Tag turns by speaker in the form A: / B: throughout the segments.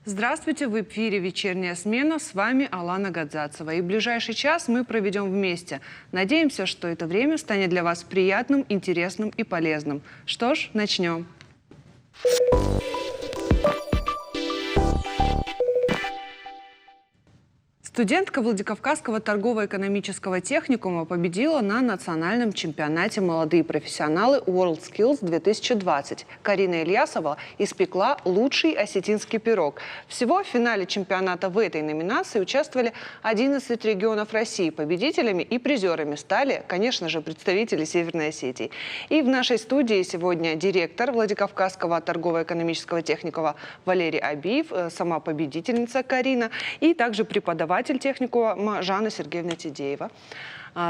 A: Здравствуйте, в эфире «Вечерняя смена». С вами Алана Гадзацева. И в ближайший час мы проведем вместе. Надеемся, что это время станет для вас приятным, интересным и полезным. Что ж, начнем. Студентка Владикавказского торгово-экономического техникума победила на национальном чемпионате «Молодые профессионалы WorldSkills 2020. Карина Ильясова испекла лучший осетинский пирог. Всего в финале чемпионата в этой номинации участвовали 11 регионов России. Победителями и призерами стали, конечно же, представители Северной Осетии. И в нашей студии сегодня директор Владикавказского торгово-экономического техникума Валерий Абиев, сама победительница Карина и также преподаватель техникума Жанна Сергеевна Тидеева.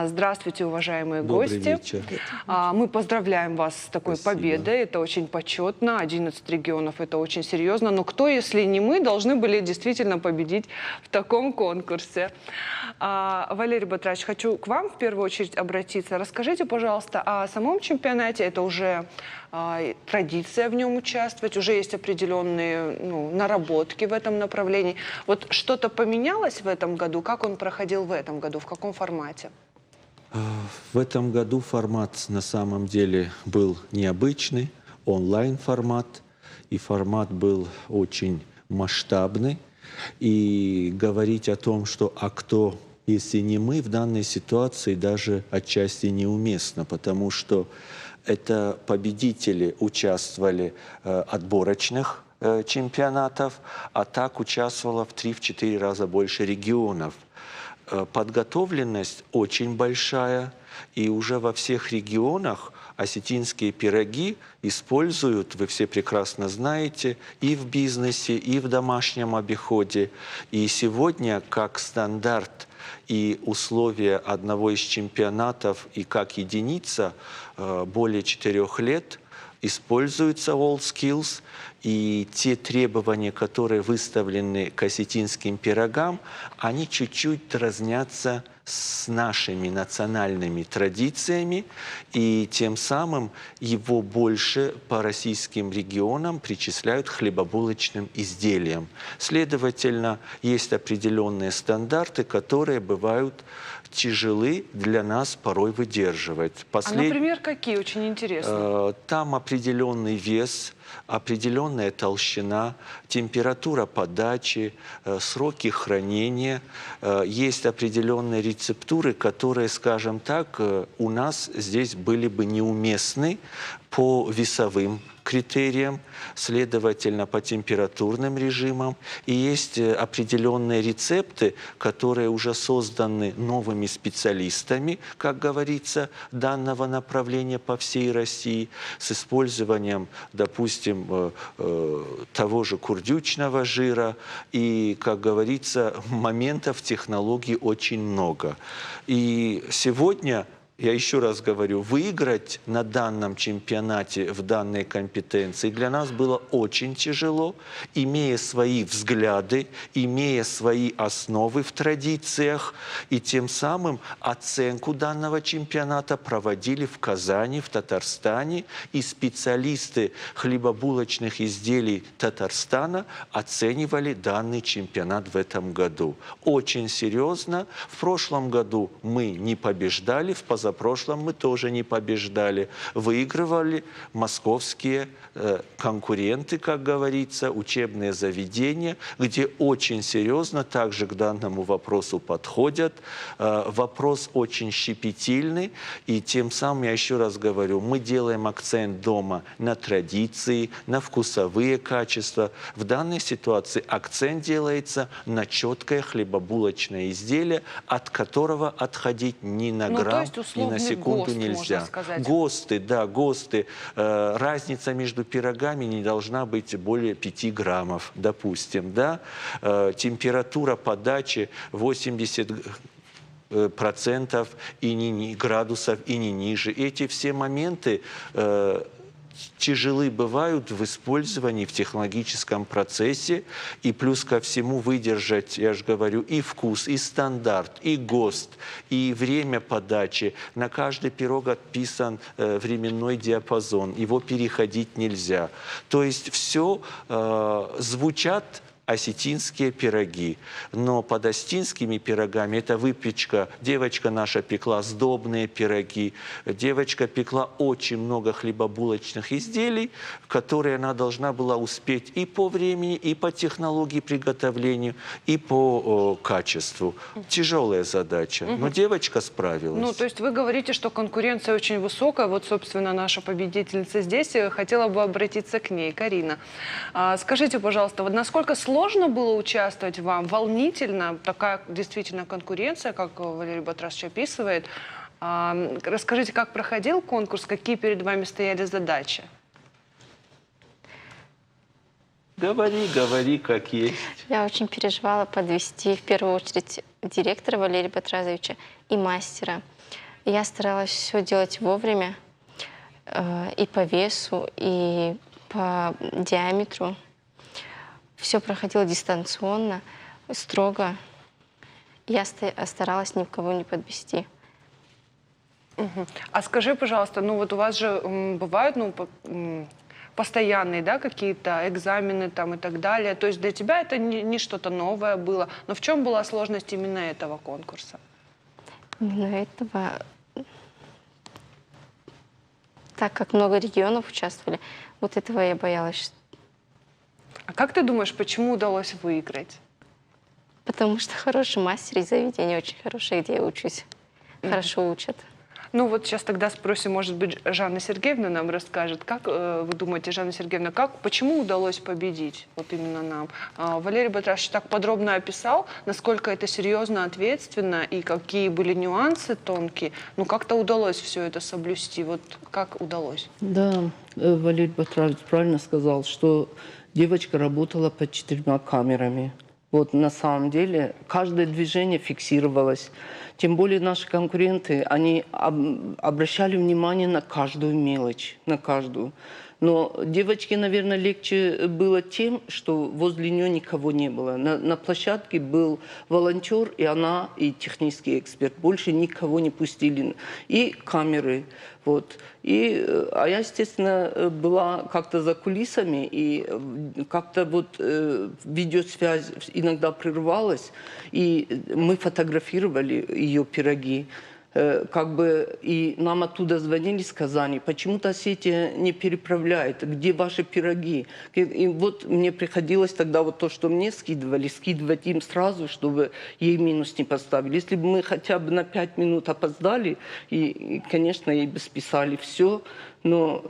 A: Здравствуйте, уважаемые гости.
B: Добрый вечер.
A: Мы поздравляем вас с такой победой. Это очень почетно. 11 регионов – это очень серьезно. Но кто, если не мы, должны были действительно победить в таком конкурсе? Валерий Батрач, хочу к вам в первую очередь обратиться. Расскажите, пожалуйста, о самом чемпионате. Это уже традиция в нем участвовать, уже есть определенные наработки в этом направлении. Вот что-то поменялось в этом году? Как он проходил в этом году? В каком формате?
B: В этом году формат на самом деле был необычный, онлайн-формат. И формат был очень масштабный. И говорить о том, что кто, если не мы, в данной ситуации даже отчасти неуместно, потому что это победители участвовали отборочных чемпионатов, а так участвовало в 3-4 раза больше регионов. Подготовленность очень большая, и уже во всех регионах осетинские пироги используют, вы все прекрасно знаете, и в бизнесе, и в домашнем обиходе. И сегодня как стандарт и условия одного из чемпионатов, и как единица более 4 лет используются WorldSkills, и те требования, которые выставлены к осетинским пирогам, они чуть-чуть разнятся с нашими национальными традициями, и тем самым его больше по российским регионам причисляют к хлебобулочным изделиям. Следовательно, есть определенные стандарты, которые бывают тяжелы для нас порой выдерживать.
A: Например, какие? Очень интересно.
B: Там определенный вес, определенная толщина, температура подачи, сроки хранения. Есть определенные рецептуры, которые, скажем так, у нас здесь были бы неуместны по весовым критериям, следовательно, по температурным режимам. И есть определенные рецепты, которые уже созданы новыми специалистами, как говорится, данного направления по всей России, с использованием, допустим, того же курдючного жира. И, как говорится, моментов технологий очень много. И сегодня, я еще раз говорю, выиграть на данном чемпионате в данной компетенции для нас было очень тяжело, имея свои взгляды, имея свои основы в традициях, и тем самым оценку данного чемпионата проводили в Казани, в Татарстане, и специалисты хлебобулочных изделий Татарстана оценивали данный чемпионат в этом году. Очень серьезно. В прошлом году мы не побеждали, в позапрошлом мы тоже не побеждали. Выигрывали московские конкуренты, как говорится, учебные заведения, где очень серьезно также к данному вопросу подходят. Вопрос очень щепетильный, и тем самым, я еще раз говорю, мы делаем акцент дома на традиции, на вкусовые качества. В данной ситуации акцент делается на четкое хлебобулочное изделие, от которого отходить ни на грамм, ни на секунду
A: ГОСТ,
B: нельзя.
A: сказать.
B: ГОСТы, да, ГОСТы. Разница между пирогами не должна быть более 5 граммов, допустим, да. Температура подачи 80% и не градусов, и не ниже. Эти все моменты тяжелы бывают в использовании в технологическом процессе, и плюс ко всему выдержать, я же говорю, и вкус, и стандарт, и ГОСТ, и время подачи. На каждый пирог отписан временной диапазон, его переходить нельзя. То есть все звучат осетинские пироги. Но под осетинскими пирогами это выпечка. Девочка наша пекла сдобные пироги. Девочка пекла очень много хлебобулочных изделий, которые она должна была успеть и по времени, и по технологии приготовления, и по качеству. Тяжелая задача, но девочка справилась.
A: Ну, то есть вы говорите, что конкуренция очень высокая. Вот, собственно, наша победительница здесь. Хотела бы обратиться к ней. Карина, скажите, пожалуйста, вот насколько сложно было участвовать вам? Волнительно? Такая действительно конкуренция, как Валерий Батрасович описывает. Расскажите, как проходил конкурс, какие перед вами стояли задачи?
B: Говори, как есть.
C: Я очень переживала подвести в первую очередь директора Валерия Батразовича и мастера. Я старалась все делать вовремя, и по весу, и по диаметру. Все проходило дистанционно, строго. Я старалась ни в кого не подвести.
A: А скажи, пожалуйста, ну вот у вас же бывают постоянные, да, какие-то экзамены там и так далее. То есть для тебя это не что-то новое было. Но в чем была сложность именно этого конкурса?
C: Именно этого, так как много регионов участвовали, вот этого я боялась.
A: А как ты думаешь, почему удалось выиграть?
C: Потому что хороший мастер и заведение очень хорошее, где я учусь. Хорошо учат.
A: Ну вот сейчас тогда спросим, может быть, Жанна Сергеевна нам расскажет. Как вы думаете, Жанна Сергеевна, почему удалось победить вот именно нам? Валерий Батрасович так подробно описал, насколько это серьезно, ответственно и какие были нюансы тонкие. Ну как-то удалось все это соблюсти. Вот как удалось?
D: Да, Валерий Батрасович правильно сказал, что девочка работала под 4 камерами. Вот на самом деле каждое движение фиксировалось. Тем более наши конкуренты, они обращали внимание на каждую мелочь, на каждую. Но девочке, наверное, легче было тем, что возле нее никого не было. На площадке был волонтер, и она, и технический эксперт. Больше никого не пустили. И камеры. Вот. А я, естественно, была как-то за кулисами, и как-то вот видеосвязь иногда прерывалась, и мы фотографировали ее пироги. И нам оттуда звонили с Казани, почему-то Осетия не переправляет, где ваши пироги? И вот мне приходилось тогда вот то, что мне скидывали, скидывать им сразу, чтобы ей минус не поставили. Если бы мы хотя бы на 5 минут опоздали, конечно, ей бы списали все, но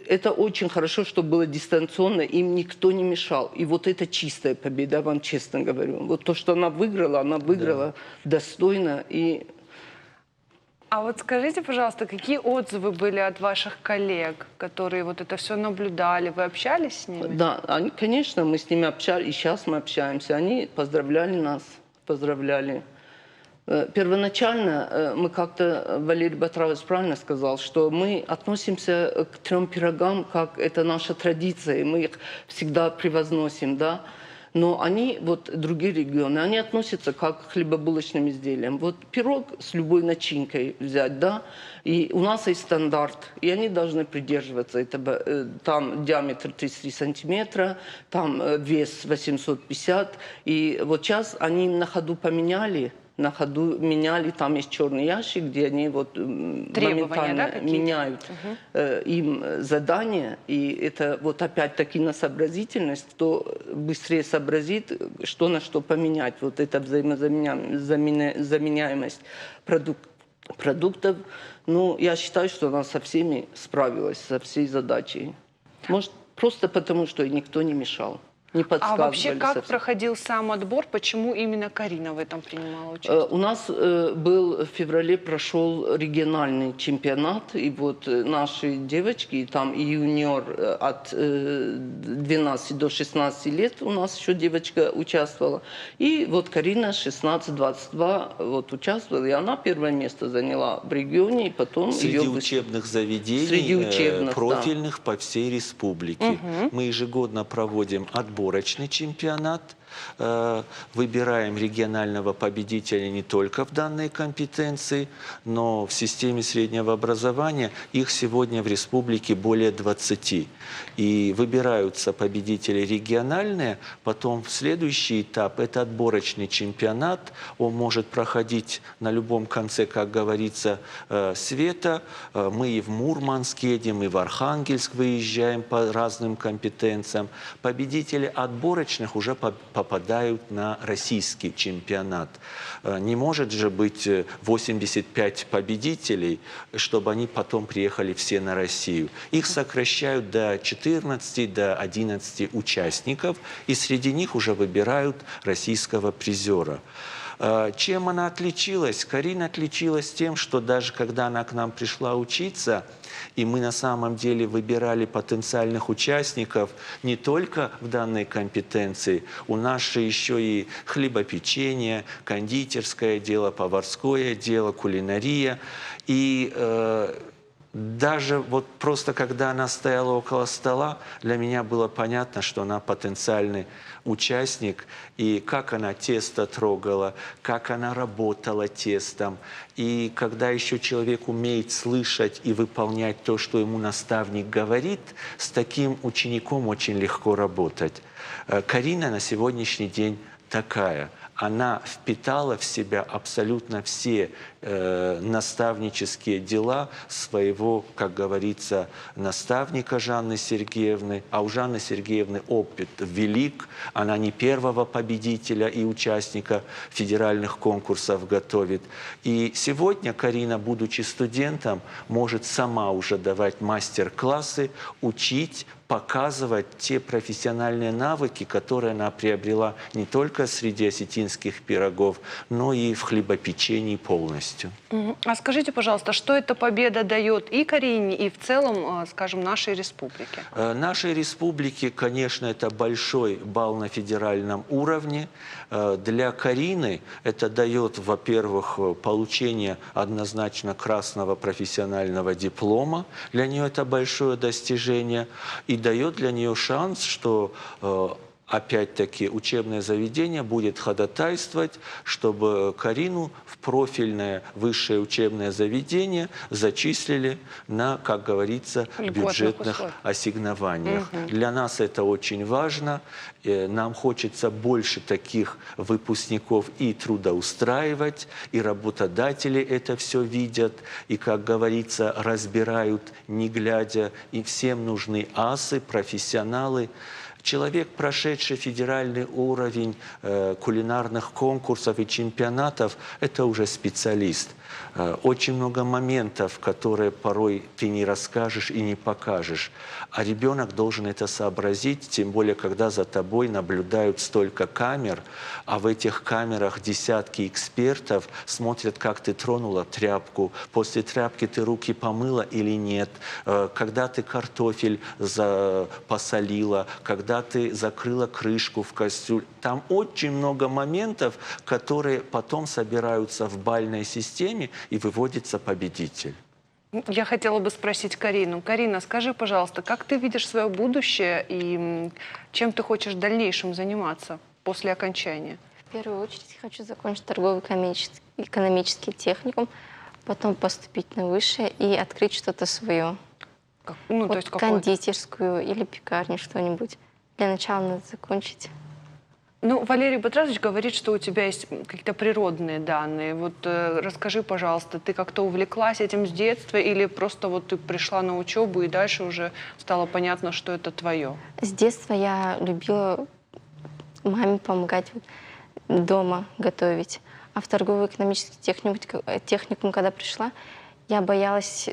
D: это очень хорошо, что было дистанционно, им никто не мешал. И вот это чистая победа, я вам честно говорю. Вот то, что она выиграла достойно.
A: А вот скажите, пожалуйста, какие отзывы были от ваших коллег, которые вот это все наблюдали? Вы общались с ними?
D: Да, конечно, мы с ними общались, и сейчас мы общаемся. Они поздравляли нас, поздравляли. Первоначально мы как-то, Валерий Батрасович правильно сказал, что мы относимся к 3 пирогам, как это наша традиция, и мы их всегда превозносим, да. Но они, вот другие регионы, они относятся как к хлебобулочным изделиям. Вот пирог с любой начинкой взять, да, и у нас есть стандарт, и они должны придерживаться этого. Там диаметр 33 сантиметра, там вес 850, и вот сейчас они на ходу поменяли, там есть черный ящик, где они вот моментально меняют им задания. И это вот опять-таки на сообразительность, кто быстрее сообразит, что на что поменять. Вот эта взаимозаменяемость продуктов. Ну, я считаю, что она со всеми справилась, со всей задачей. Может, просто потому, что никто не мешал.
A: А вообще как проходил сам отбор? Почему именно Карина в этом принимала участие?
D: У нас в феврале прошел региональный чемпионат, и вот наши девочки, там и юниор от 12 до 16 лет у нас еще девочка участвовала. И вот Карина 16-22 вот участвовала, и она первое место заняла в регионе, и потом
B: среди учебных заведений, профильных по всей республике. Мы ежегодно проводим отборочный чемпионат, выбираем регионального победителя не только в данной компетенции, но в системе среднего образования их сегодня в республике более 20. И выбираются победители региональные, потом в следующий этап – это отборочный чемпионат. Он может проходить на любом конце, как говорится, света. Мы и в Мурманск едем, и в Архангельск выезжаем по разным компетенциям. Победители отборочных уже попадают на российский чемпионат. Не может же быть 85 победителей, чтобы они потом приехали все на Россию. Их сокращают до 14, до 11 участников, и среди них уже выбирают российского призера. Чем она отличилась? Карина отличилась тем, что даже когда она к нам пришла учиться, и мы на самом деле выбирали потенциальных участников не только в данной компетенции, у нас же еще и хлебопечение, кондитерское дело, поварское дело, кулинария. И даже вот просто когда она стояла около стола, для меня было понятно, что она потенциальный участник, и как она тесто трогала, как она работала тестом. И когда еще человек умеет слышать и выполнять то, что ему наставник говорит, с таким учеником очень легко работать. Карина на сегодняшний день такая. Она впитала в себя абсолютно все наставнические дела своего, как говорится, наставника Жанны Сергеевны. А у Жанны Сергеевны опыт велик. Она не первого победителя и участника федеральных конкурсов готовит. И сегодня Карина, будучи студентом, может сама уже давать мастер-классы, учить, показывать те профессиональные навыки, которые она приобрела не только среди осетинских пирогов, но и в хлебопечении полностью.
A: А скажите, пожалуйста, что эта победа дает и Карине, и в целом, скажем, нашей республике?
B: Нашей республике, конечно, это большой балл на федеральном уровне. Для Карины это дает, во-первых, получение однозначно красного профессионального диплома. Для нее это большое достижение. И дает для нее шанс, что опять-таки учебное заведение будет ходатайствовать, чтобы Карину в профильное высшее учебное заведение зачислили на, как говорится, бюджетных ассигнованиях. Для нас это очень важно. Нам хочется больше таких выпускников и трудоустраивать, и работодатели это все видят, и, как говорится, разбирают, не глядя. И всем нужны асы, профессионалы. Человек, прошедший федеральный уровень кулинарных конкурсов и чемпионатов, это уже специалист. Очень много моментов, которые порой ты не расскажешь и не покажешь. А ребенок должен это сообразить, тем более, когда за тобой наблюдают столько камер, а в этих камерах десятки экспертов смотрят, как ты тронула тряпку, после тряпки ты руки помыла или нет, когда ты картофель посолила, когда ты закрыла крышку в кастрюле. Там очень много моментов, которые потом собираются в бальной системе, и выводится победитель.
A: Я хотела бы спросить Карину. Карина, скажи, пожалуйста, как ты видишь свое будущее и чем ты хочешь в дальнейшем заниматься после окончания?
C: В первую очередь хочу закончить торгово-экономический техникум, потом поступить на высшее и открыть что-то свое.
A: Ну,
C: вот
A: то есть
C: кондитерскую или пекарню, что-нибудь. Для начала надо закончить.
A: Ну, Валерий Батразович говорит, что у тебя есть какие-то природные данные. Вот расскажи, пожалуйста, ты как-то увлеклась этим с детства или просто вот ты пришла на учебу и дальше уже стало понятно, что это твое?
C: С детства я любила маме помогать дома готовить. А в торгово-экономический техникум, когда пришла, я боялась,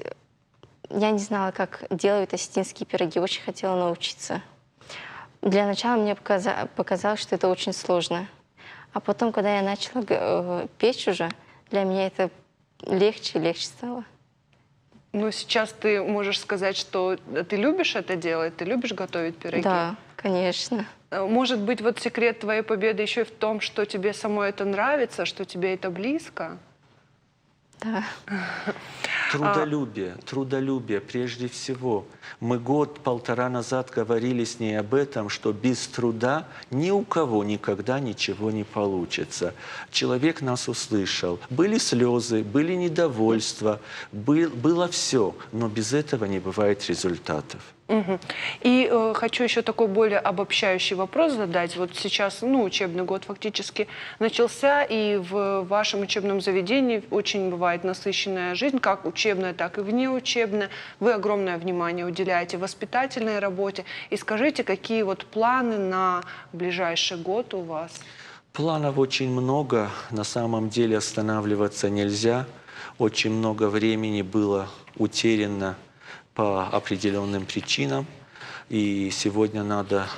C: я не знала, как делают осетинские пироги, очень хотела научиться. Для начала мне показалось, что это очень сложно. А потом, когда я начала печь уже, для меня это легче и легче стало.
A: Ну, сейчас ты можешь сказать, что ты любишь это делать, ты любишь готовить пироги?
C: Да, конечно.
A: Может быть, вот секрет твоей победы еще и в том, что тебе самой это нравится, что тебе это близко?
C: Да.
B: Трудолюбие прежде всего. Мы год-полтора назад говорили с ней об этом, что без труда ни у кого никогда ничего не получится. Человек нас услышал. Были слезы, были недовольства, было все, но без этого не бывает результатов.
A: Мгм. И хочу еще такой более обобщающий вопрос задать. Вот сейчас, учебный год фактически начался, и в вашем учебном заведении очень бывает насыщенная жизнь, как учебная, так и внеучебная. Вы огромное внимание уделяете воспитательной работе. И скажите, какие вот планы на ближайший год у вас?
B: Планов очень много, на самом деле останавливаться нельзя. Очень много времени было утеряно по определенным причинам. И сегодня надо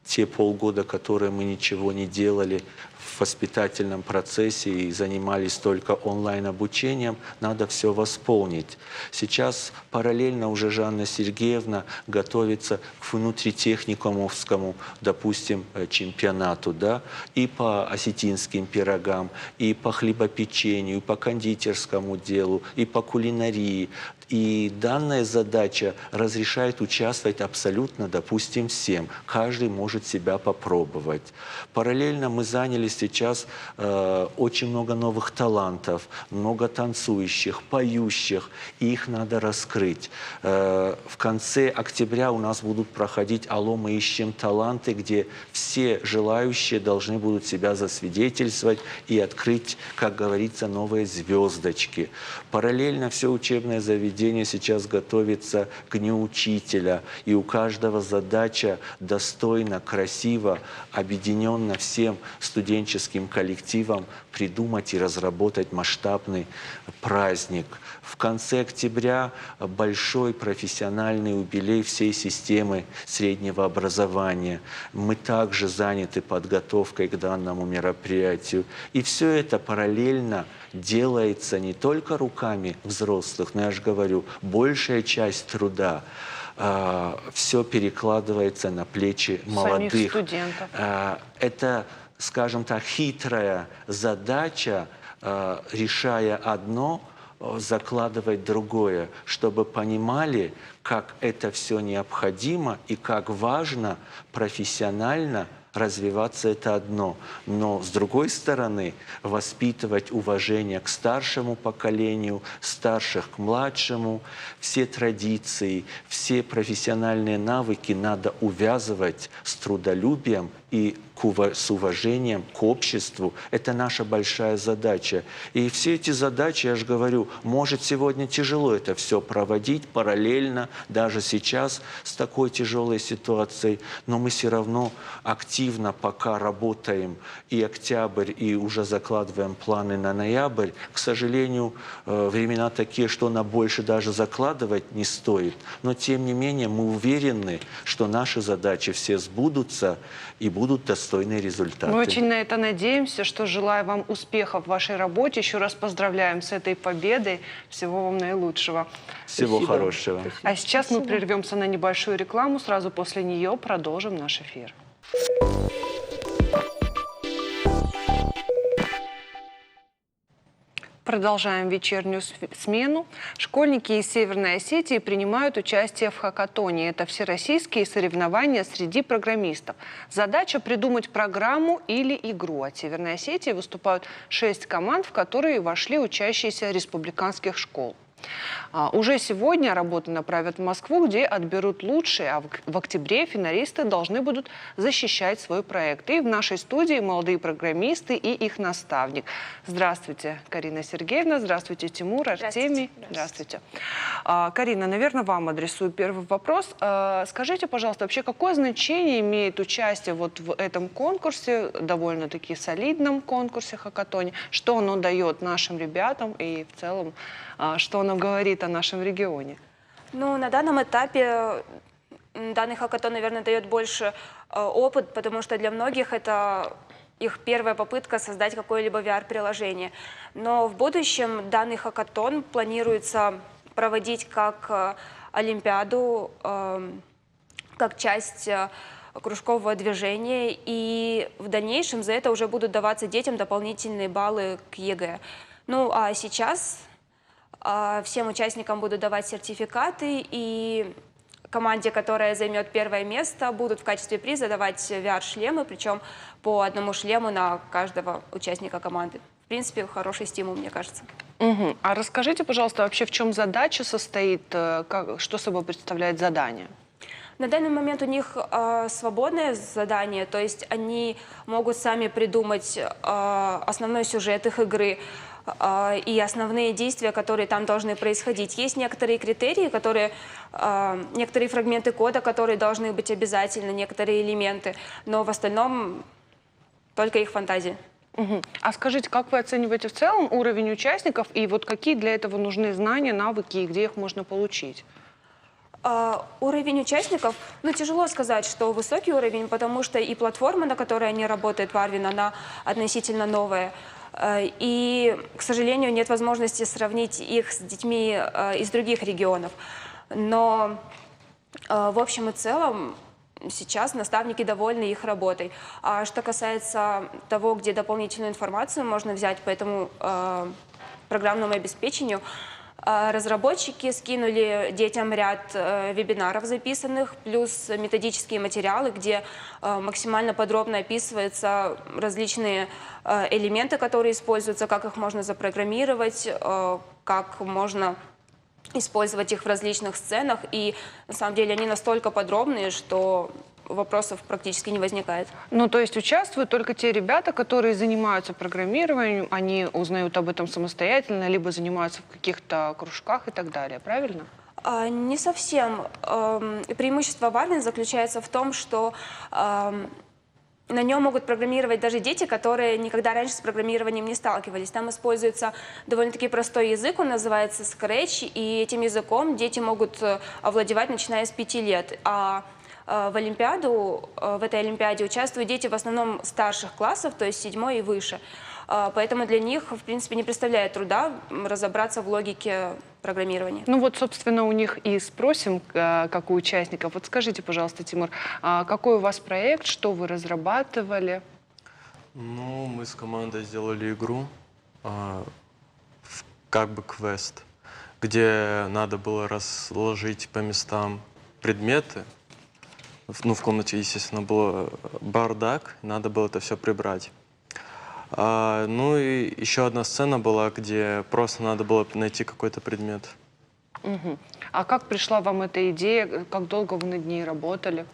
B: те полгода, которые мы ничего не делали в воспитательном процессе и занимались только онлайн-обучением, надо все восполнить. Сейчас параллельно уже Жанна Сергеевна готовится к внутритехникумовскому, допустим, чемпионату, да, и по осетинским пирогам, и по хлебопечению, и по кондитерскому делу, и по кулинарии. И данная задача разрешает участвовать абсолютно, допустим, всем. Каждый может себя попробовать. Параллельно мы занялись сейчас очень много новых талантов, много танцующих, поющих, и их надо раскрыть. В конце октября у нас будут проходить «Алло, мы ищем таланты», где все желающие должны будут себя засвидетельствовать и открыть, как говорится, новые звездочки. Параллельно все учебное заведение сейчас готовится к Дню учителя, и у каждого задача достойно, красиво, объединенно всем студенческим коллективам придумать и разработать масштабный праздник. В конце октября большой профессиональный юбилей всей системы среднего образования. Мы также заняты подготовкой к данному мероприятию. И все это параллельно делается не только руками взрослых, но я же говорю, большая часть труда все перекладывается на плечи молодых.
A: Самих студентов.
B: Это, скажем так, хитрая задача, решая одно, закладывать другое, чтобы понимали, как это все необходимо и как важно профессионально развиваться — это одно. Но, с другой стороны, воспитывать уважение к старшему поколению, старших к младшему, все традиции, все профессиональные навыки надо увязывать с трудолюбием и с уважением к обществу. Это наша большая задача. И все эти задачи, я же говорю, может сегодня тяжело это все проводить параллельно, даже сейчас с такой тяжелой ситуацией, но мы все равно активно пока работаем и октябрь, и уже закладываем планы на ноябрь. К сожалению, времена такие, что на больше даже закладывать не стоит. Но тем не менее мы уверены, что наши задачи все сбудутся и будут достойные результаты.
A: Мы очень на это надеемся, что желаю вам успехов в вашей работе. Еще раз поздравляем с этой победой. Всего вам наилучшего.
B: Всего
D: Спасибо.
B: хорошего.
D: Спасибо.
A: А сейчас мы прервемся на небольшую рекламу. Сразу после нее продолжим наш эфир. Продолжаем вечернюю смену. Школьники из Северной Осетии принимают участие в хакатоне. Это всероссийские соревнования среди программистов. Задача — придумать программу или игру. От Северной Осетии выступают 6 команд, в которые вошли учащиеся республиканских школ. Уже сегодня работы направят в Москву, где отберут лучшие, а в октябре финалисты должны будут защищать свой проект. И в нашей студии молодые программисты и их наставник. Здравствуйте, Карина Сергеевна, здравствуйте, Тимур, Артемий. Здравствуйте. Карина, наверное, вам адресую первый вопрос. Скажите, пожалуйста, вообще какое значение имеет участие вот в этом конкурсе, довольно-таки солидном конкурсе хакатоне? Что оно дает нашим ребятам и в целом, что оно говорит о нашем регионе?
E: Ну, на данном этапе данный хакатон, наверное, дает больше опыт, потому что для многих это их первая попытка создать какое-либо VR-приложение. Но в будущем данный хакатон планируется проводить как олимпиаду, как часть кружкового движения, и в дальнейшем за это уже будут даваться детям дополнительные баллы к ЕГЭ. Ну, а сейчас Всем участникам будут давать сертификаты, и команде, которая займет первое место, будут в качестве приза давать VR-шлемы, причем по одному шлему на каждого участника команды. В принципе, хороший стимул, мне кажется.
A: Мгм. А расскажите, пожалуйста, вообще в чем задача состоит, что собой представляет задание?
E: На данный момент у них свободное задание, то есть они могут сами придумать основной сюжет их игры и основные действия, которые там должны происходить. Есть некоторые критерии, некоторые фрагменты кода, которые должны быть обязательно, некоторые элементы, но в остальном только их фантазия.
A: Мгм. А скажите, как вы оцениваете в целом уровень участников и вот какие для этого нужны знания, навыки и где их можно получить?
E: Уровень участников, тяжело сказать, что высокий уровень, потому что и платформа, на которой они работают, Warwin, она относительно новая. И, к сожалению, нет возможности сравнить их с детьми из других регионов. Но в общем и целом сейчас наставники довольны их работой. А что касается того, где дополнительную информацию можно взять по этому программному обеспечению, разработчики скинули детям ряд вебинаров записанных, плюс методические материалы, где максимально подробно описываются различные элементы, которые используются, как их можно запрограммировать, как можно использовать их в различных сценах. И на самом деле они настолько подробные, что вопросов практически не возникает.
A: Ну, то есть участвуют только те ребята, которые занимаются программированием, они узнают об этом самостоятельно, либо занимаются в каких-то кружках и так далее, правильно?
E: Не совсем. Преимущество Warwin заключается в том, что на нем могут программировать даже дети, которые никогда раньше с программированием не сталкивались. Там используется довольно-таки простой язык, он называется Scratch, и этим языком дети могут овладевать, начиная с 5 лет. В этой олимпиаде участвуют дети в основном старших классов, то есть 7 и выше. Поэтому для них, в принципе, не представляет труда разобраться в логике программирования.
A: Ну вот, собственно, у них и спросим, как у участников. Вот скажите, пожалуйста, Тимур, какой у вас проект, что вы разрабатывали?
F: Ну, мы с командой сделали игру, как бы квест, где надо было разложить по местам предметы. Ну, в комнате, естественно, был бардак, надо было это все прибрать. Ну и еще одна сцена была, где просто надо было найти какой-то предмет.
A: Мгм. А как пришла вам эта идея? Как долго вы над ней работали?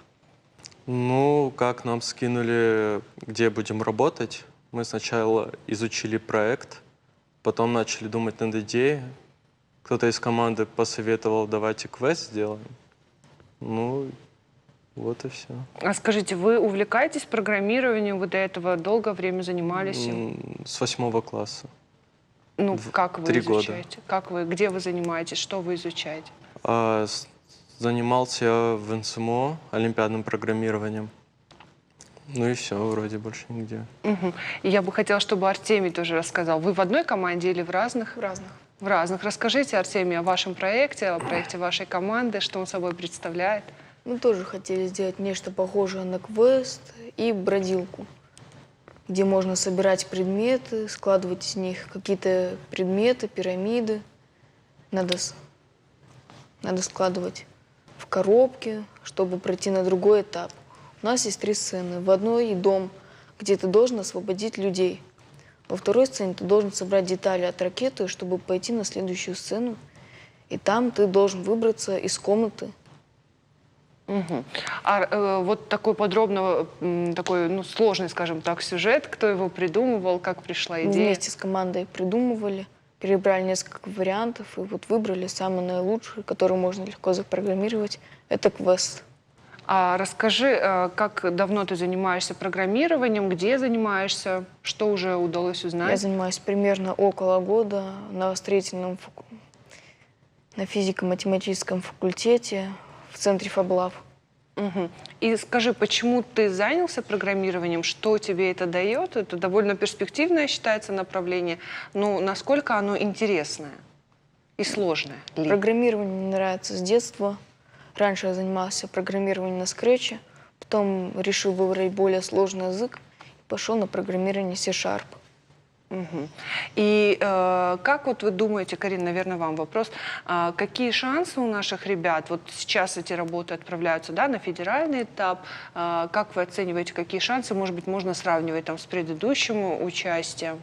F: Ну, как нам скинули, где будем работать, мы сначала изучили проект, потом начали думать над идеей. Кто-то из команды посоветовал, давайте квест сделаем. Ну, вот и все.
A: А скажите, вы увлекаетесь программированием? Вы до этого долгое время занимались им?
F: С 8 класса.
A: Ну, как вы
F: 3 года.
A: изучаете? Где вы занимаетесь? Что вы изучаете?
F: Занимался я в НСМО олимпиадным программированием. Ну и все, вроде больше нигде.
A: Мгм. И я бы хотела, чтобы Артемий тоже рассказал. Вы в одной команде или в разных?
G: В разных.
A: В разных. Расскажите, Артемий, о вашем проекте, о проекте вашей команды, что он собой представляет.
G: Мы тоже хотели сделать нечто похожее на квест и бродилку, где можно собирать предметы, складывать из них какие-то предметы, пирамиды. Надо складывать в коробки, чтобы пройти на другой этап. У нас есть 3 сцены. В одной дом, где ты должен освободить людей. Во второй сцене ты должен собрать детали от ракеты, чтобы пойти на следующую сцену. И там ты должен выбраться из комнаты.
A: Мгм. Вот такой такой сложный, скажем так, сюжет, кто его придумывал, как пришла
G: Мы
A: идея?
G: вместе с командой придумывали, перебрали несколько вариантов и вот выбрали самый наилучший, который можно легко запрограммировать. Это квест.
A: А расскажи, как давно ты занимаешься программированием, где занимаешься, что уже удалось
G: Я
A: узнать?
G: занимаюсь примерно около года на физико-математическом факультете в центре FabLab.
A: Мгм. И скажи, почему ты занялся программированием, что тебе это дает? Это довольно перспективное считается направление, но насколько оно интересное и сложное ли?
G: Программирование мне нравится с детства. Раньше я занимался программированием на скретче, потом решил выбрать более сложный язык и пошел на программирование C#.
A: Мгм. И как вот вы думаете, Карин, наверное, вам вопрос, какие шансы у наших ребят? Вот сейчас эти работы отправляются, да, на федеральный этап. Как вы оцениваете, какие шансы? Может быть, можно сравнивать там с предыдущим участием?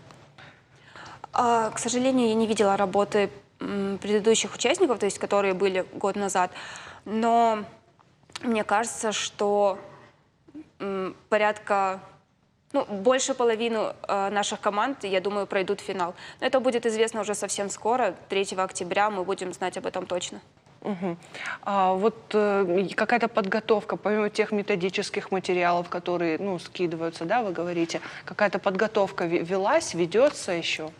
E: К сожалению, я не видела работы предыдущих участников, то есть которые были год назад, но мне кажется, что порядка, ну, больше половины наших команд, я думаю, пройдут финал. Но это будет известно уже совсем скоро, 3 октября мы будем знать об этом точно.
A: Мгм. Вот какая-то подготовка, помимо тех методических материалов, которые, ну, скидываются, да, вы говорите, какая-то подготовка велась, ведется еще?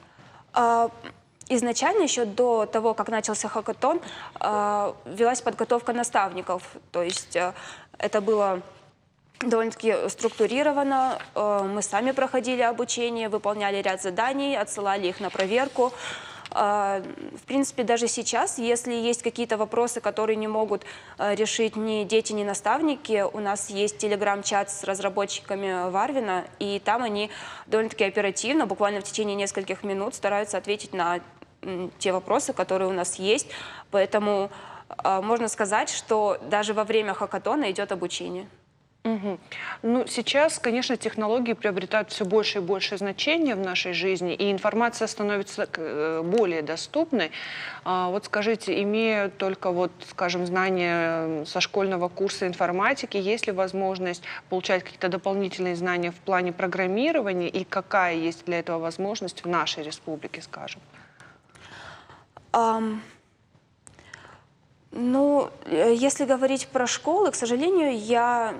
E: Изначально, еще до того, как начался хакатон, велась подготовка наставников. То есть это было довольно-таки структурировано. Мы сами проходили обучение, выполняли ряд заданий, отсылали их на проверку. В принципе, даже сейчас, если есть какие-то вопросы, которые не могут решить ни дети, ни наставники, у нас есть телеграм-чат с разработчиками Варвина, и там они довольно-таки оперативно, буквально в течение нескольких минут стараются ответить на те вопросы, которые у нас есть. Поэтому можно сказать, что даже во время хакатона идет обучение.
A: Мгм. Ну, сейчас, конечно, технологии приобретают все больше и больше значения в нашей жизни, и информация становится более доступной. Вот скажите, имея только, вот, скажем, знания со школьного курса информатики, есть ли возможность получать какие-то дополнительные знания в плане программирования, и какая есть для этого возможность в нашей республике, скажем?
E: Ну, если говорить про школы, к сожалению, я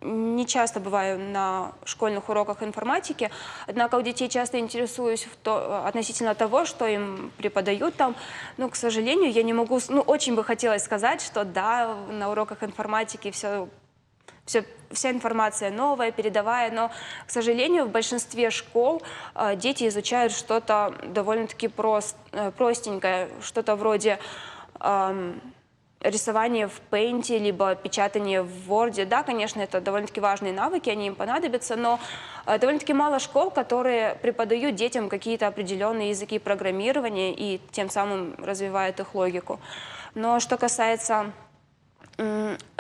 E: не часто бываю на школьных уроках информатики, однако у детей часто интересуюсь относительно того, что им преподают там. Но, к сожалению, я не могу... Ну, очень бы хотелось сказать, что да, на уроках информатики вся информация новая, передовая, но, к сожалению, в большинстве школ дети изучают что-то довольно-таки простенькое, что-то вроде рисование в Paint, либо печатание в Word. Да, конечно, это довольно-таки важные навыки, они им понадобятся, но довольно-таки мало школ, которые преподают детям какие-то определенные языки программирования и тем самым развивают их логику. Но что касается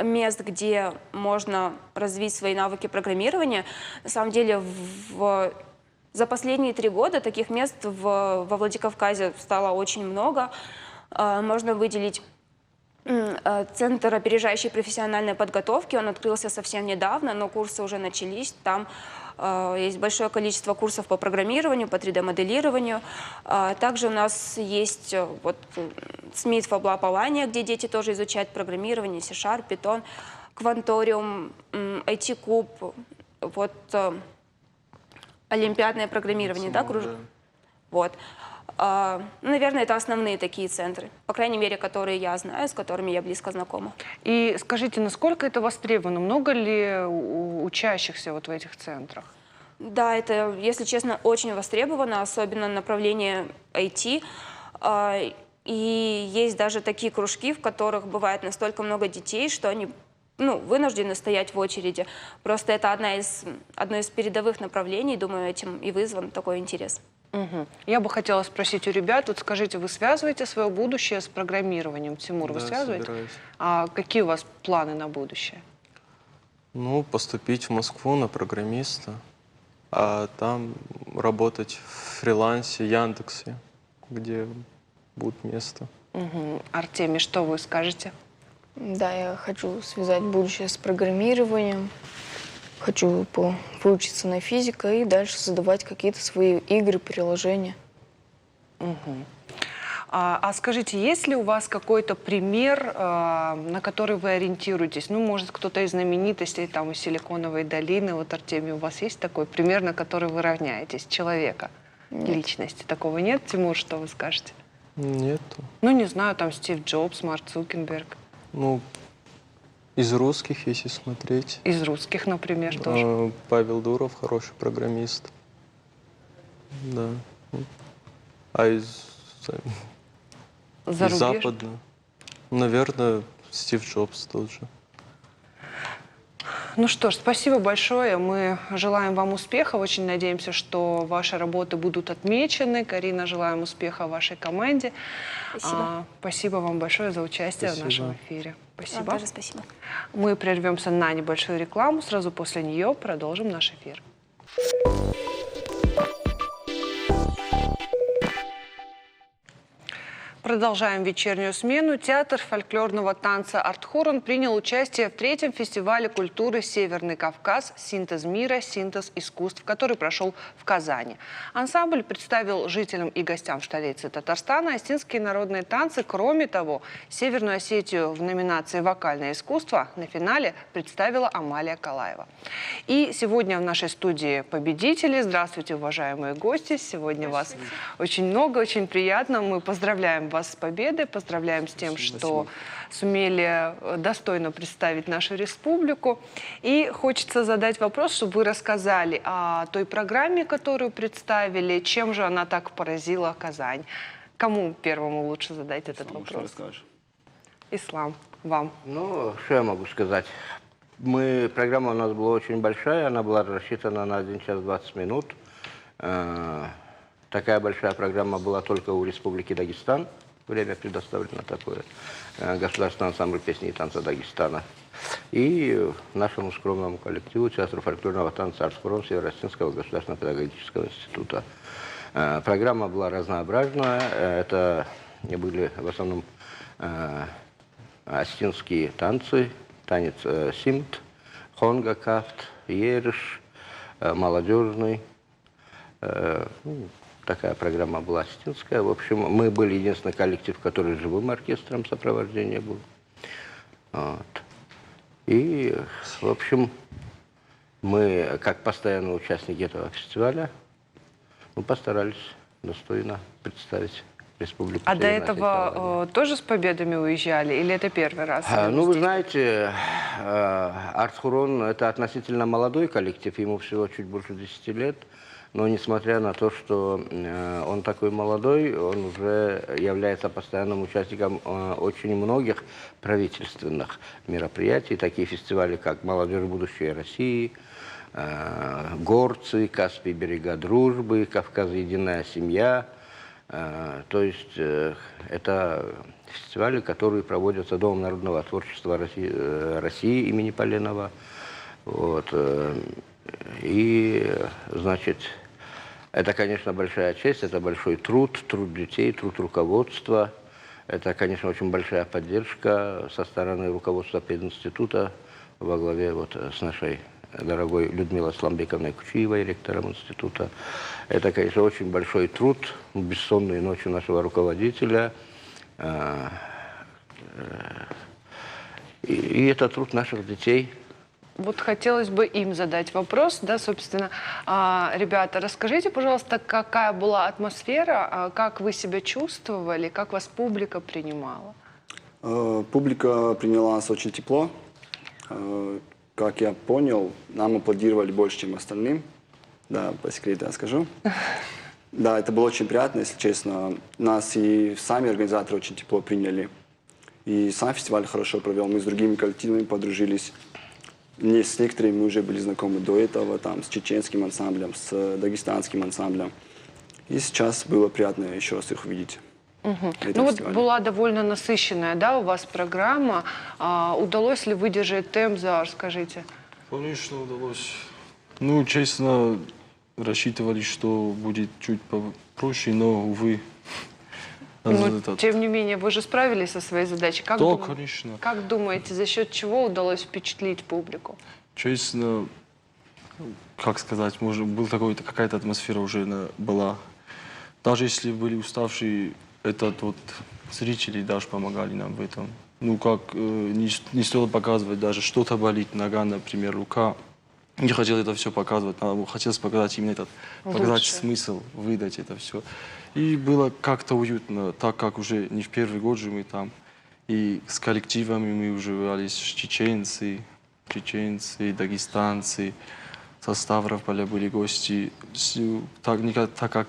E: мест, где можно развить свои навыки программирования, на самом деле за последние 3 года таких мест во Владикавказе стало очень много. Можно выделить Центр опережающей профессиональной подготовки. Он открылся совсем недавно, но курсы уже начались. Там есть большое количество курсов по программированию, по 3D-моделированию. Также у нас есть вот Smith Fab Alanya, где дети тоже изучают программирование, C#, Python, Кванториум, IT-куб, вот олимпиадное программирование, да, кружок? Вот. Наверное, это основные такие центры, по крайней мере, которые я знаю, с которыми я близко знакома.
A: И скажите, насколько это востребовано? Много ли учащихся вот в этих центрах?
E: Да, это, если честно, очень востребовано, особенно направление IT. И есть даже такие кружки, в которых бывает настолько много детей, что они вынуждены стоять в очереди. Просто это одно из передовых направлений, думаю, этим и вызван такой интерес.
A: Угу. Я бы хотела спросить у ребят, вот скажите, вы связываете свое будущее с программированием? Тимур, вы связываете?
F: Собираюсь.
A: А какие у вас планы на будущее?
F: Ну, поступить в Москву на программиста, а там работать в фрилансе, Яндексе, где будет место.
A: Угу. Артемий, что вы скажете?
G: Да, я хочу связать будущее с программированием. Хочу выучиться на физика и дальше создавать какие-то свои игры, приложения.
A: Угу. А скажите, есть ли у вас какой-то пример, на который вы ориентируетесь? Ну, может, кто-то из знаменитостей, там, из Силиконовой долины. Вот, Артемий, у вас есть такой пример, на который вы равняетесь? Человека, личности. Такого нет? Тимур, что вы скажете?
F: Нету.
A: Ну, не знаю, там, Стив Джобс, Марк Цукерберг.
F: Ну, из русских, если смотреть.
A: Из русских, например, тоже.
F: Павел Дуров хороший программист. Да. А из
A: Зарубеж?
F: западного, наверное, Стив Джобс тоже.
A: Ну что ж, спасибо большое. Мы желаем вам успеха. Очень надеемся, что ваши работы будут отмечены. Карина, желаем успеха вашей команде.
E: Спасибо.
A: Спасибо вам большое за участие в нашем эфире.
E: Вам
A: Спасибо.
E: тоже спасибо.
A: Мы прервемся на небольшую рекламу. Сразу после нее продолжим наш эфир. Продолжаем вечернюю смену. Театр фольклорного танца «Артхорн» принял участие в 3-м фестивале культуры «Северный Кавказ. Синтез мира. Синтез искусств», который прошел в Казани. Ансамбль представил жителям и гостям столицы Татарстана осетинские народные танцы. Кроме того, Северную Осетию в номинации «Вокальное искусство» на финале представила Амалия Калаева. И сегодня в нашей студии победители. Здравствуйте, уважаемые гости. Сегодня вас очень много, очень приятно. Мы поздравляем вас с победой, поздравляем с тем, что сумели достойно представить нашу республику. И хочется задать вопрос, чтобы вы рассказали о той программе, которую представили, чем же она так поразила Казань. Кому первому лучше задать этот вопрос?
H: Расскажешь?
A: Ислам, вам.
H: Ну, что я могу сказать? Программа у нас была очень большая, она была рассчитана на 1 час 20 минут. Такая большая программа была только у Республики Дагестан. Время предоставлено такое. Государственный ансамбль песни и танца Дагестана. И нашему скромному коллективу Театру фольклорного танца «Артхорн» Северо-Осетинского государственного педагогического института. Программа была разнообразная. Это были в основном осетинские танцы, танец симт, хонга, кафт, ериш, молодежный. Такая программа была осетинская. В общем, мы были единственный коллектив, который живым оркестром сопровождения был. Вот. И, в общем, мы, как постоянные участники этого фестиваля, мы постарались достойно представить Республику
A: А до
H: Северная Осетия.
A: этого тоже с победами уезжали? Или это первый раз?
H: Ну, вы знаете, «Артхорн» — это относительно молодой коллектив, ему всего чуть больше 10 лет. Но несмотря на то, что он такой молодой, он уже является постоянным участником очень многих правительственных мероприятий. Такие фестивали, как «Молодежь будущей России», «Горцы», «Каспий берега дружбы», «Кавказ единая семья». То есть это фестивали, которые проводятся Домом народного творчества России имени Поленова. Вот. И, значит, это, конечно, большая честь, это большой труд детей, труд руководства. Это, конечно, очень большая поддержка со стороны руководства пединститута во главе вот с нашей дорогой Людмилой Сламбековной Кучиевой, ректором института. Это, конечно, очень большой труд, бессонные ночи нашего руководителя. И это труд наших детей.
A: Вот хотелось бы им задать вопрос, да, собственно. Ребята, расскажите, пожалуйста, какая была атмосфера, как вы себя чувствовали, как вас публика принимала?
I: Публика приняла нас очень тепло. Как я понял, нам аплодировали больше, чем остальным. Да, по секрету я скажу. Да, это было очень приятно, если честно. Нас и сами организаторы очень тепло приняли. И сам фестиваль хорошо провел. Мы с другими коллективами подружились. С некоторыми мы уже были знакомы до этого, там, с чеченским ансамблем, с дагестанским ансамблем. И сейчас было приятно еще раз их увидеть.
A: Ну вот была довольно насыщенная, да, у вас программа. Удалось ли выдержать темп, расскажите?
J: Конечно, удалось. Ну, честно, рассчитывали, что будет чуть попроще, но, увы.
A: Тем не менее, вы же справились со своей задачей.
J: Да, конечно.
A: Как думаете, за счет чего удалось впечатлить публику?
J: Честно, как сказать, может, была какая-то атмосфера уже была. Даже если были уставшие, зрители даже помогали нам в этом. Ну, как не стоило показывать даже, что-то болит, нога, например, рука. Не хотел это все показывать, хотелось показать именно показать смысл, выдать это все. И было как-то уютно, так как уже не в первый год же мы там. И с коллективами мы уже вывались чеченцы, дагестанцы, со Ставрополя были гости. Так как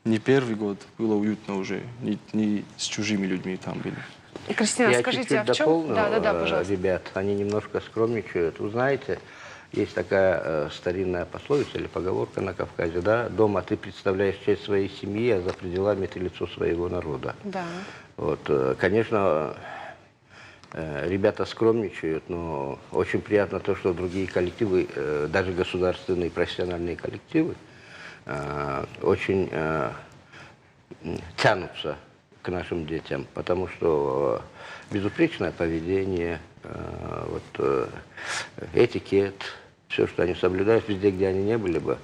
J: не первый год, было уютно уже, не с чужими людьми там были.
A: Кристина,
H: Я
A: скажите,
H: чуть-чуть
A: а в чем...
H: дополню,
A: Да, пожалуйста.
H: ребят, они немножко скромничают. Вы знаете, есть такая старинная пословица или поговорка на Кавказе, да? Дома ты представляешь честь своей семьи, а за пределами ты лицо своего народа.
A: Да.
H: Вот, конечно, ребята скромничают, но очень приятно то, что другие коллективы, даже государственные профессиональные коллективы, очень тянутся к нашим детям, потому что безупречное поведение, этикет, все, что они соблюдают везде, где они не были бы,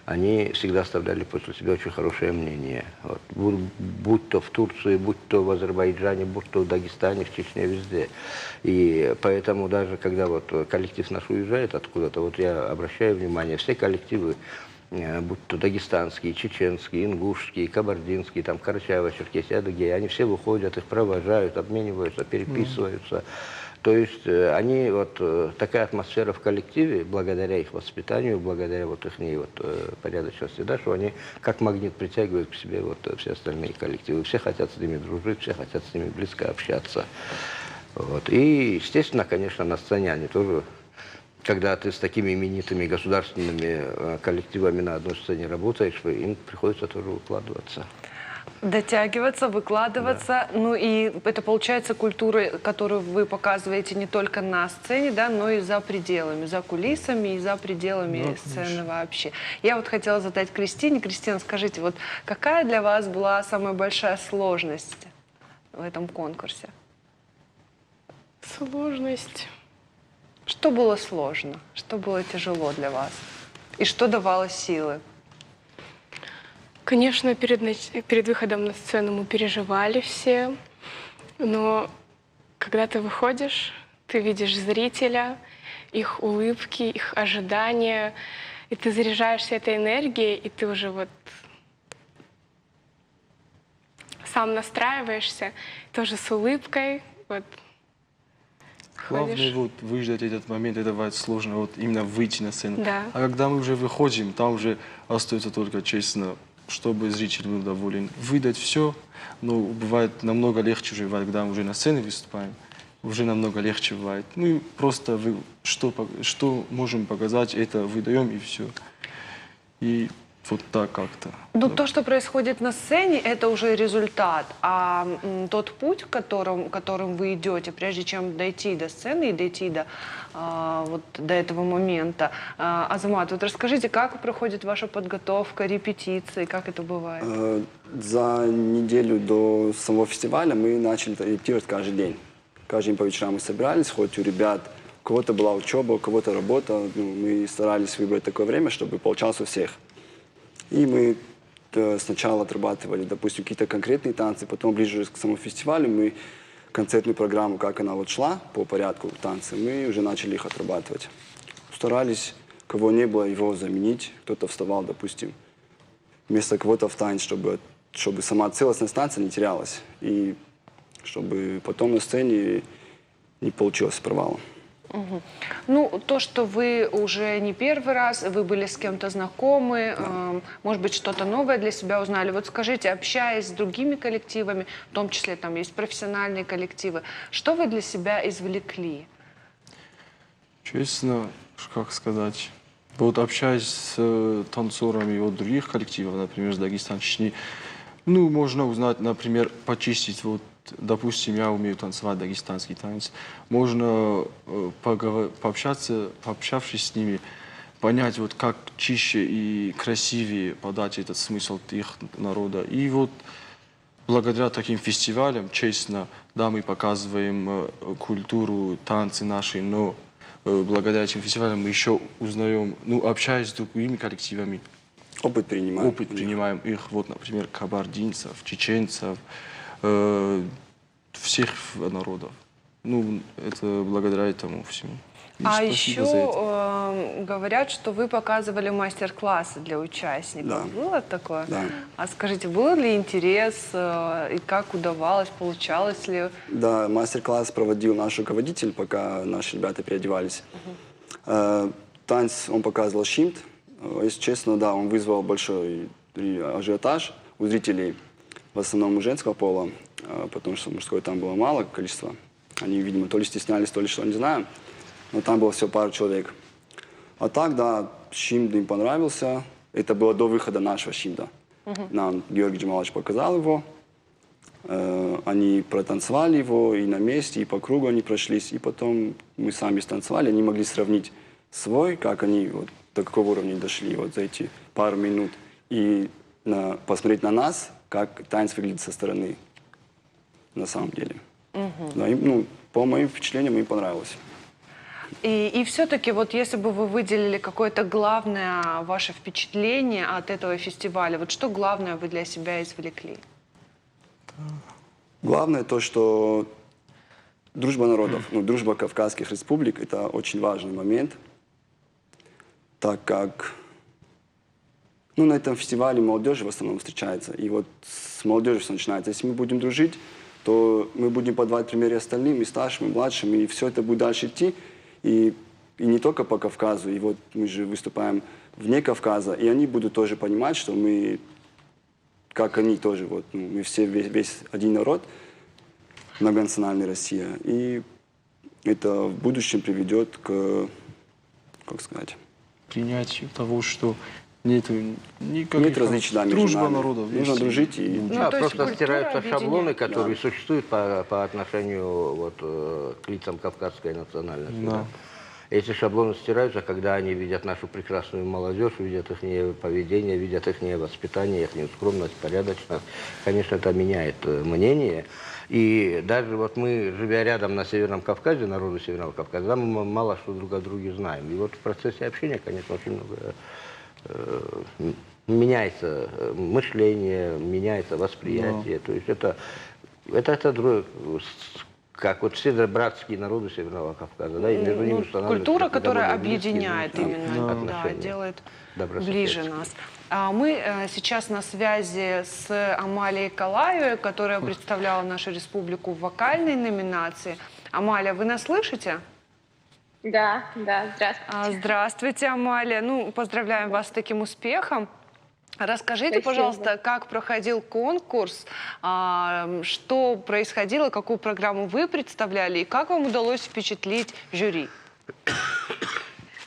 H: они всегда оставляли после себя очень хорошее мнение. Вот. Будь то в Турции, будь то в Азербайджане, будь то в Дагестане, в Чечне, везде. И поэтому даже когда вот коллектив наш уезжает откуда-то, вот я обращаю внимание, все коллективы, будь то дагестанские, чеченские, ингушские, кабардинские, там, Карачаево-Черкесия, Адыгея, они все выходят, их провожают, обмениваются, переписываются. То есть они, вот такая атмосфера в коллективе, благодаря их воспитанию, благодаря вот их порядочности, да, что они как магнит притягивают к себе вот все остальные коллективы. Все хотят с ними дружить, все хотят с ними близко общаться. Вот. И, естественно, конечно, на сцене они тоже, когда ты с такими именитыми государственными коллективами на одной сцене работаешь, им приходится тоже укладываться.
A: Дотягиваться, выкладываться. Да. Ну и это получается культура, которую вы показываете не только на сцене, да, но и за пределами, за кулисами и за пределами сцены вообще. Я вот хотела задать Кристине. Кристина, скажите, вот какая для вас была самая большая сложность в этом конкурсе?
K: Сложность.
A: Что было сложно? Что было тяжело для вас? И что давало силы?
K: Конечно, перед выходом на сцену мы переживали все, но когда ты выходишь, ты видишь зрителя, их улыбки, их ожидания, и ты заряжаешься этой энергией, и ты уже вот сам настраиваешься, тоже с улыбкой, вот.
J: Главное вот выждать этот момент, это бывает сложно, вот именно выйти на сцену.
K: Да.
J: А когда мы уже выходим, там уже остается только честно, чтобы зритель был доволен. Выдать все, но бывает намного легче уже, когда мы уже на сцене выступаем, уже намного легче бывает. Ну и просто что можем показать, это выдаем и все. И вот так как-то.
A: Ну, то, что происходит на сцене, это уже результат. А тот путь, которым вы идете, прежде чем дойти до сцены и дойти до этого момента. Азамат, вот расскажите, как проходит ваша подготовка, репетиции, как это бывает?
I: За неделю до самого фестиваля мы начали репетировать каждый день. Каждый день по вечерам мы собирались, хоть у ребят у кого-то была учеба, у кого-то работа. Мы старались выбрать такое время, чтобы получалось у всех. И мы сначала отрабатывали, допустим, какие-то конкретные танцы, потом ближе к самому фестивалю мы концертную программу, как она вот шла по порядку танцы, мы уже начали их отрабатывать. Старались, кого не было, его заменить. Кто-то вставал, допустим, вместо кого-то в танец, чтобы сама целостность танца не терялась. И чтобы потом на сцене не получилось провала.
A: Угу. Ну, то, что вы уже не первый раз, вы были с кем-то знакомы, может быть, что-то новое для себя узнали. Вот скажите, общаясь с другими коллективами, в том числе там есть профессиональные коллективы, что вы для себя извлекли?
J: Честно, как сказать, вот общаясь с танцорами от других коллективов, например, с Дагестана, Чечни, ну, можно узнать, например, почистить вот. Допустим, я умею танцевать дагестанский танец. Можно пообщавшись с ними, понять, вот как чище и красивее подать этот смысл их народа. И вот благодаря таким фестивалям, честно, да, мы показываем культуру, танцы наши, но благодаря этим фестивалям мы еще узнаем, ну, общаясь с другими коллективами.
I: Опыт принимаем.
J: Опыт принимаем их, вот, например, кабардинцев, чеченцев, всех народов. Ну, это благодаря этому всему. И
A: а еще говорят, что вы показывали мастер-классы для участников.
I: Да.
A: Было такое?
I: Да.
A: А скажите, был ли интерес и как удавалось, получалось ли?
I: Да, мастер-класс проводил наш руководитель, пока наши ребята переодевались. Танец он показывал Шимт. Если честно, да, он вызвал большой ажиотаж у зрителей, в основном у женского пола. потому что мужской там было мало количества. Они, видимо, то ли стеснялись, то ли что, не знаю. Но там было всего пару человек. А так, да, щимд им понравился. Это было до выхода нашего щимда. Нам Георгий Джамалович показал его. Они протанцевали его и на месте, и по кругу они прошлись. И потом мы сами станцевали. Они могли сравнить свой, как они вот, до какого уровня дошли вот за эти пару минут. И посмотреть на нас, как танец выглядит со стороны на самом деле. Да, им, ну, по моим впечатлениям, им понравилось.
A: И все-таки, вот если бы вы выделили какое-то главное ваше впечатление от этого фестиваля, вот что главное вы для себя извлекли?
I: Главное то, что дружба народов, ну, дружба Кавказских республик – это очень важный момент, так как ну, на этом фестивале молодежи в основном встречается. И вот с молодежью все начинается. Если мы будем дружить, то мы будем подавать примеры остальным, и старшим, и младшим, и все это будет дальше идти. И не только по Кавказу, и вот мы же выступаем вне Кавказа, и они будут тоже понимать, что мы, как они тоже, вот, ну, мы все весь один народ, многонациональная Россия. И это в будущем приведет к, как сказать...
J: Принятию того, что нет
I: различий, да, между
J: дружба
I: нами.
J: народов.
I: Нужно дружить. И...
H: Да,
A: то есть
H: просто стираются
A: культура
H: шаблоны,
A: объединяет.
H: которые существуют по отношению вот, к лицам кавказской национальности.
J: Да.
H: Да. Эти шаблоны стираются, когда они видят нашу прекрасную молодежь, видят их поведение, видят их воспитание, их скромность, порядочность. Конечно, это меняет мнение. И даже вот мы, живя рядом на Северном Кавказе, народу Северного Кавказа, да, мы мало что друг о друге знаем. И вот в процессе общения, конечно, очень много меняется мышление, меняется восприятие. То есть это другое, как вот все братские народы Северного Кавказа, да, и между ними устанавливаются
A: культура, которая
H: довольно близкие,
A: объединяет именно, да,
H: отношения,
A: делает
H: добрососедские.
A: ближе нас. Мы сейчас на связи с Амалией Калаевой, которая представляла нашу республику в вокальной номинации. Амалия, вы нас слышите?
L: Да, здравствуйте.
A: Здравствуйте, Амалия. Ну, поздравляем вас с таким успехом. Расскажите,
L: Спасибо.
A: пожалуйста, как проходил конкурс, что происходило, какую программу вы представляли и как вам удалось впечатлить жюри?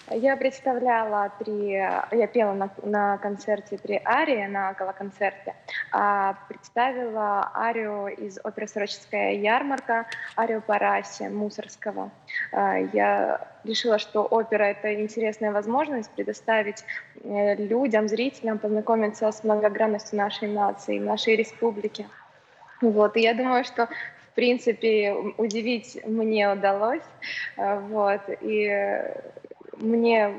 L: Я пела на концерте 3 арии, на гала-концерте. Представила арию из оперы «Сороческая ярмарка», арию по расе Мусорского. Я решила, что опера — это интересная возможность предоставить людям, зрителям познакомиться с многогранностью нашей нации, нашей республики. Вот. И я думаю, что в принципе удивить мне удалось. Вот. И мне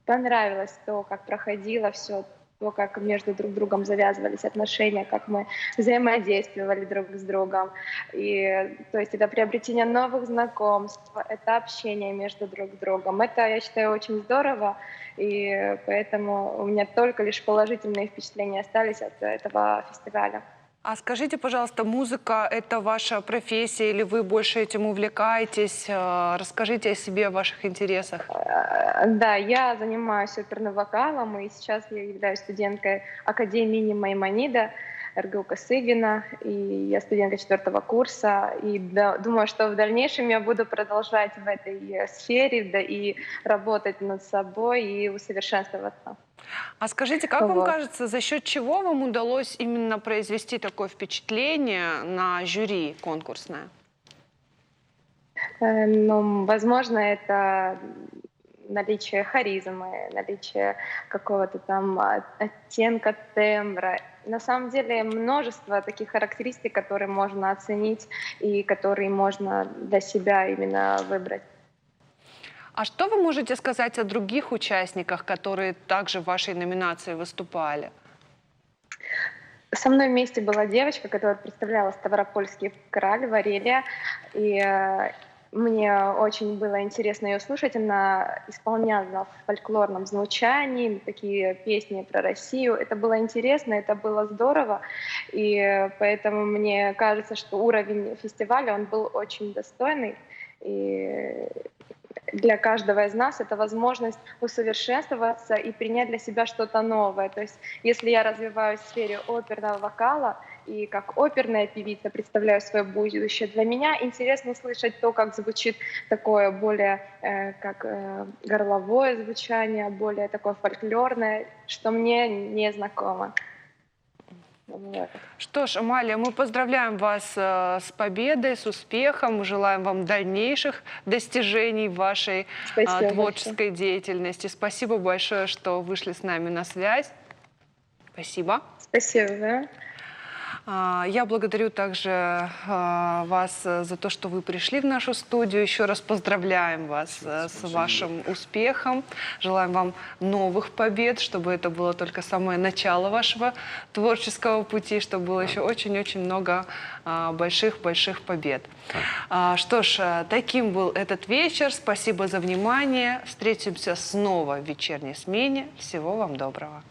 L: понравилось то, как проходило все, то, как между друг другом завязывались отношения, как мы взаимодействовали друг с другом. И, то есть это приобретение новых знакомств, это общение между друг другом. Это, я считаю, очень здорово, и поэтому у меня только лишь положительные впечатления остались от этого фестиваля.
A: А скажите, пожалуйста, музыка – это ваша профессия или вы больше этим увлекаетесь? Расскажите о себе, о ваших интересах.
L: Да, я занимаюсь оперным вокалом, и сейчас я являюсь студенткой Академии имени Маймонида, РГУ Косыгина, и я студентка 4-го курса, и думаю, что в дальнейшем я буду продолжать в этой сфере, да, и работать над собой, и усовершенствоваться.
A: А скажите, как вам кажется, за счет чего вам удалось именно произвести такое впечатление на жюри конкурсное?
L: Ну, возможно, это наличие харизмы, наличие какого-то там оттенка, тембра. На самом деле множество таких характеристик, которые можно оценить и которые можно для себя именно выбрать.
A: А что вы можете сказать о других участниках, которые также в вашей номинации выступали?
L: Со мной вместе была девочка, которая представляла Ставропольский край, Варелия. И мне очень было интересно ее слушать. Она исполняла в фольклорном звучании такие песни про Россию. Это было интересно, это было здорово. И поэтому мне кажется, что уровень фестиваля, он был очень достойный. И для каждого из нас это возможность усовершенствоваться и принять для себя что-то новое. То есть если я развиваюсь в сфере оперного вокала, и как оперная певица представляю свое будущее. Для меня интересно слышать то, как звучит такое более горловое звучание, более такое фольклорное, что мне не знакомо. Вот.
A: Что ж, Амалия, мы поздравляем вас с победой, с успехом, желаем вам дальнейших достижений в вашей
L: Спасибо
A: творческой деятельности. Спасибо большое, что вышли с нами на связь. Спасибо.
L: Спасибо, да.
A: Я благодарю также вас за то, что вы пришли в нашу студию. Еще раз поздравляем вас с вашим успехом. Желаем вам новых побед, чтобы это было только самое начало вашего творческого пути, чтобы было еще очень-очень много больших-больших побед. Что ж, таким был этот вечер. Спасибо за внимание. Встретимся снова в вечерней смене. Всего вам доброго.